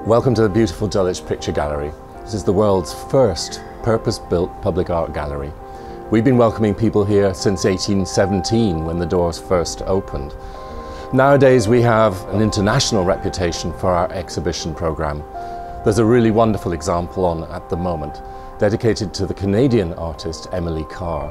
Welcome to the beautiful Dulwich Picture Gallery. This is the world's first purpose-built public art gallery. We've been welcoming people here since 1817 when the doors first opened. Nowadays we have an international reputation for our exhibition program. There's a really wonderful example on at the moment, dedicated to the Canadian artist Emily Carr,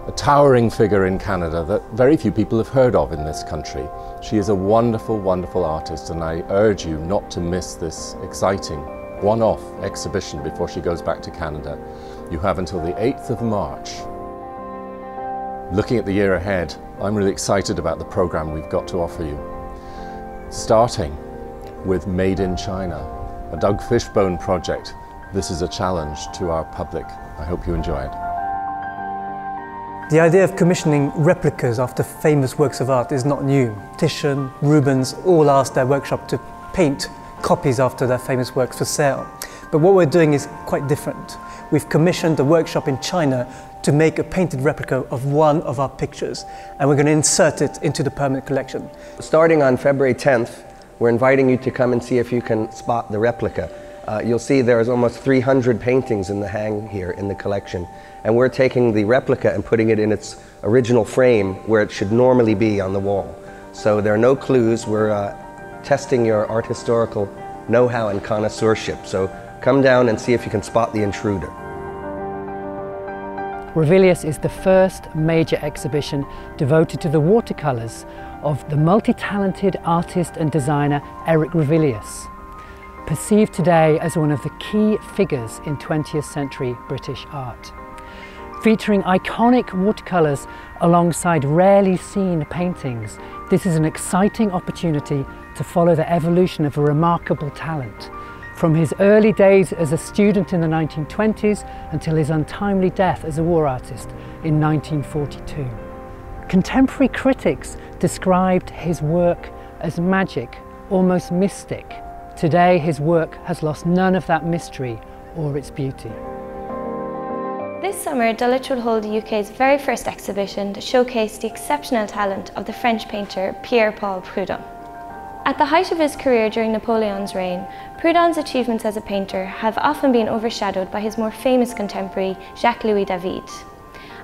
a towering figure in Canada that very few people have heard of in this country. She is a wonderful, wonderful artist, and I urge you not to miss this exciting one-off exhibition before she goes back to Canada. You have until the 8th of March. Looking at the year ahead, I'm really excited about the program we've got to offer you. Starting with Made in China, a Doug Fishbone project. This is a challenge to our public. I hope you enjoy it. The idea of commissioning replicas after famous works of art is not new. Titian, Rubens all asked their workshop to paint copies after their famous works for sale. But what we're doing is quite different. We've commissioned a workshop in China to make a painted replica of one of our pictures, and we're going to insert it into the permanent collection. Starting on February 10th, we're inviting you to come and see if you can spot the replica. You'll see there's almost 300 paintings in the hang here in the collection, and we're taking the replica and putting it in its original frame where it should normally be on the wall. So there are no clues. We're testing your art historical know-how and connoisseurship. So come down and see if you can spot the intruder. Ravilious is the first major exhibition devoted to the watercolours of the multi-talented artist and designer Eric Ravilious, perceived today as one of the key figures in 20th century British art. Featuring iconic watercolours alongside rarely seen paintings, this is an exciting opportunity to follow the evolution of a remarkable talent, from his early days as a student in the 1920s until his untimely death as a war artist in 1942. Contemporary critics described his work as magic, almost mystic. Today his work has lost none of that mystery or its beauty. This summer, Dulwich will hold the UK's very first exhibition to showcase the exceptional talent of the French painter Pierre-Paul Prud'hon. At the height of his career during Napoleon's reign, Prud'hon's achievements as a painter have often been overshadowed by his more famous contemporary, Jacques-Louis David.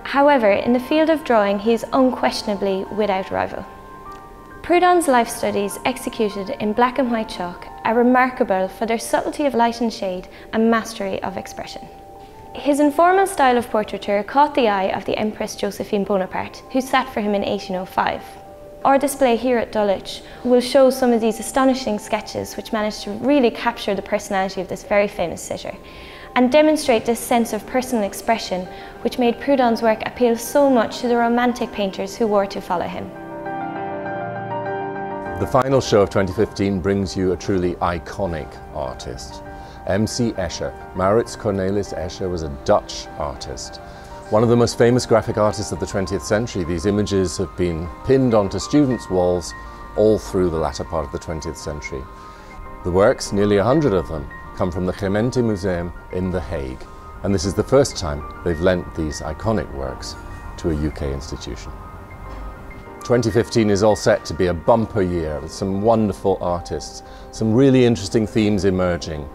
However, in the field of drawing, he is unquestionably without rival. Prud'hon's life studies, executed in black and white chalk, are remarkable for their subtlety of light and shade and mastery of expression. His informal style of portraiture caught the eye of the Empress Josephine Bonaparte, who sat for him in 1805. Our display here at Dulwich will show some of these astonishing sketches which managed to really capture the personality of this very famous sitter and demonstrate this sense of personal expression which made Prud'hon's work appeal so much to the romantic painters who were to follow him. The final show of 2015 brings you a truly iconic artist. MC Escher. Maurits Cornelis Escher was a Dutch artist. One of the most famous graphic artists of the 20th century. These images have been pinned onto students' walls all through the latter part of the 20th century. The works, nearly 100 of them, come from the Gemeente Museum in The Hague, and this is the first time they've lent these iconic works to a UK institution. 2015 is all set to be a bumper year with some wonderful artists, some really interesting themes emerging.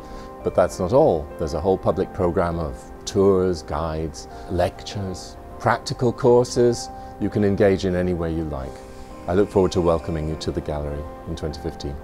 But that's not all. There's a whole public programme of tours, guides, lectures, practical courses. You can engage in any way you like. I look forward to welcoming you to the gallery in 2015.